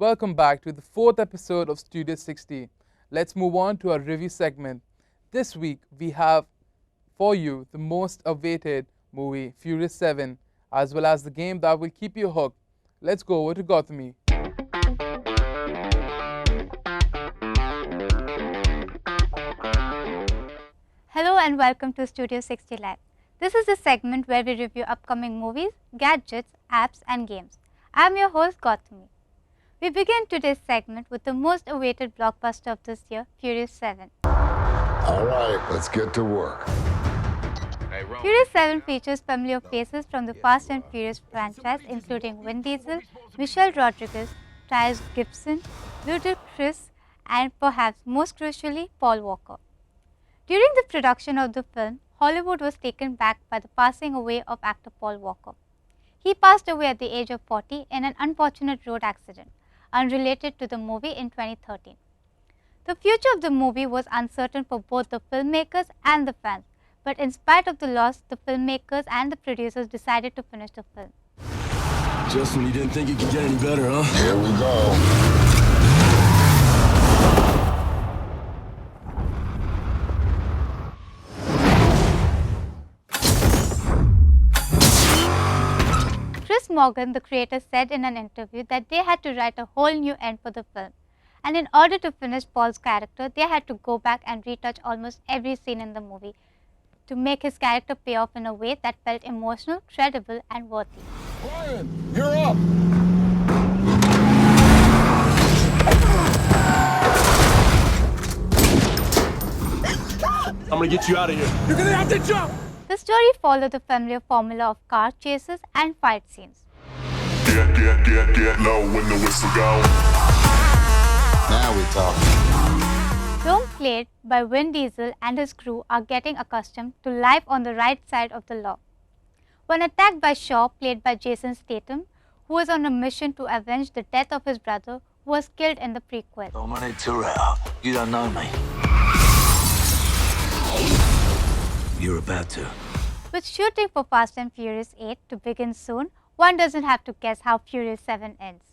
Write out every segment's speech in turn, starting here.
Welcome back to the fourth episode of Studio 60. Let's move on to our review segment. This week we have for you the most awaited movie, Furious 7, as well as the game that will keep you hooked. Let's go over to Gautami. Hello and welcome to Studio 60 Live. This is the segment where we review upcoming movies, gadgets, apps and games. I am your host Gautami. We begin today's segment with the most awaited blockbuster of this year, Furious 7. Alright, let's get to work. Furious 7 features familiar faces from the Fast and Furious franchise including Vin Diesel, Michelle Rodriguez, Tyrese Gibson, Ludacris and perhaps most crucially Paul Walker. During the production of the film, Hollywood was taken back by the passing away of actor Paul Walker. He passed away at the age of 40 in an unfortunate road accident, unrelated to the movie in 2013. The future of the movie was uncertain for both the filmmakers and the fans, but in spite of the loss, the filmmakers and the producers decided to finish the film. Justin, you didn't think it could get any better, huh? Here we go. Chris Morgan, the creator, said in an interview that they had to write a whole new end for the film. And in order to finish Paul's character, they had to go back and retouch almost every scene in the movie to make his character pay off in a way that felt emotional, credible and worthy. Brian, you're up! I'm gonna get you out of here. You're gonna have to jump! The story followed the familiar formula of car chases and fight scenes. Get low when the whistle goes. Now we talk. Dome, played by Vin Diesel and his crew, are getting accustomed to life on the right side of the law. When attacked by Shaw, played by Jason Statham, who was on a mission to avenge the death of his brother, who was killed in the prequel. Dominic Toretto, you don't know me. You're about to. With shooting for Fast and Furious 8 to begin soon, one doesn't have to guess how Furious 7 ends.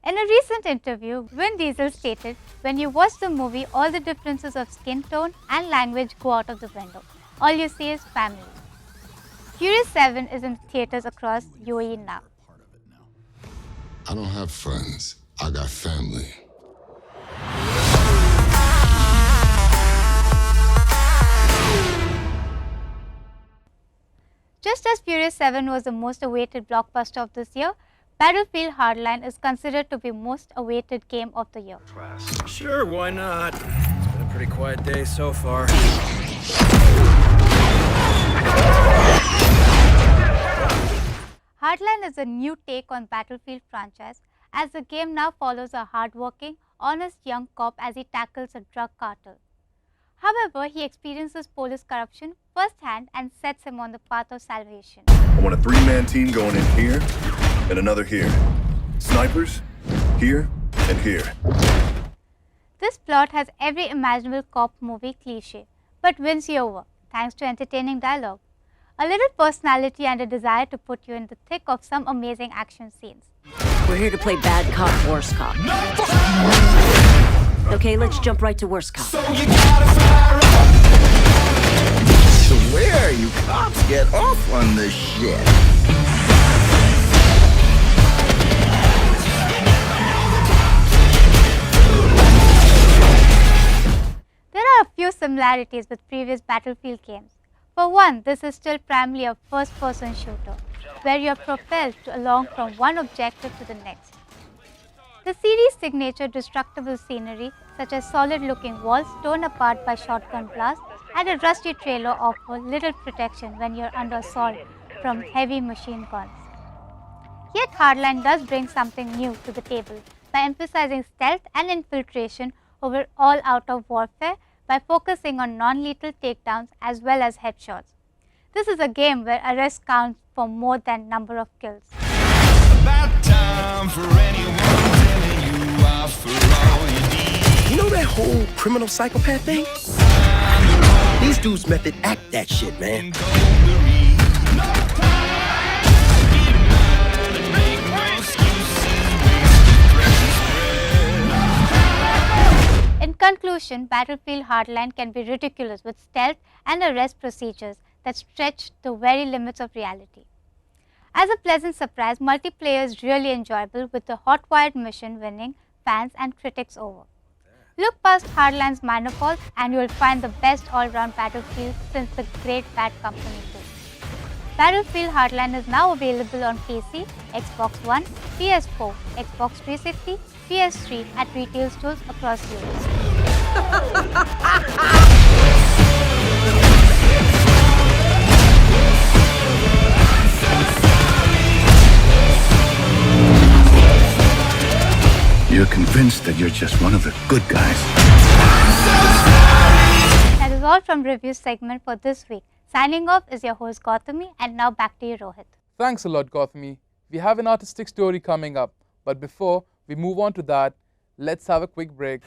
In a recent interview, Vin Diesel stated, "When you watch the movie, all the differences of skin tone and language go out of the window. All you see is family." Furious 7 is in theaters across UAE now. I don't have friends. I got family. Just as Furious 7 was the most awaited blockbuster of this year, Battlefield Hardline is considered to be most awaited game of the year. Sure, why not? It's been a pretty quiet day so far. Hardline is a new take on Battlefield franchise, as the game now follows a hardworking, honest young cop as he tackles a drug cartel. However, he experiences police corruption firsthand and sets him on the path of salvation. I want a three-man team going in here and another here. Snipers, here and here. This plot has every imaginable cop movie cliche, but wins you over thanks to entertaining dialogue, a little personality and a desire to put you in the thick of some amazing action scenes. We're here to play bad cop, worst cop. Okay, let's jump right to worst cop. So where you cops get off on this shit? There are a few similarities with previous Battlefield games. For one, this is still primarily a first-person shooter, where you are propelled along from one objective to the next. The series' signature destructible scenery, such as solid-looking walls torn apart by shotgun blasts, and a rusty trailer offer little protection when you're under assault from heavy machine guns. Yet Hardline does bring something new to the table by emphasizing stealth and infiltration over all out-of warfare by focusing on non-lethal takedowns as well as headshots. This is a game where arrests count for more than number of kills. About time for anyone telling you off for all you need. You know that whole criminal psychopath thing? These dudes method act that shit, man. conclusion, Battlefield Hardline can be ridiculous with stealth and arrest procedures that stretch the very limits of reality. As a pleasant surprise, multiplayer is really enjoyable with the hot-wired mission winning fans and critics over. Look past Hardline's minor faults and you will find the best all-round Battlefield since the Great Bad Company 2. Battlefield Hardline is now available on PC, Xbox One, PS4, Xbox 360, PS3 at retail stores across Europe. You're convinced that you're just one of the good guys. That is all from review segment for this week. Signing off is your host Gautami, and now back to you, Rohit. Thanks a lot, Gautami. We have an artistic story coming up, but before we move on to that, let's have a quick break.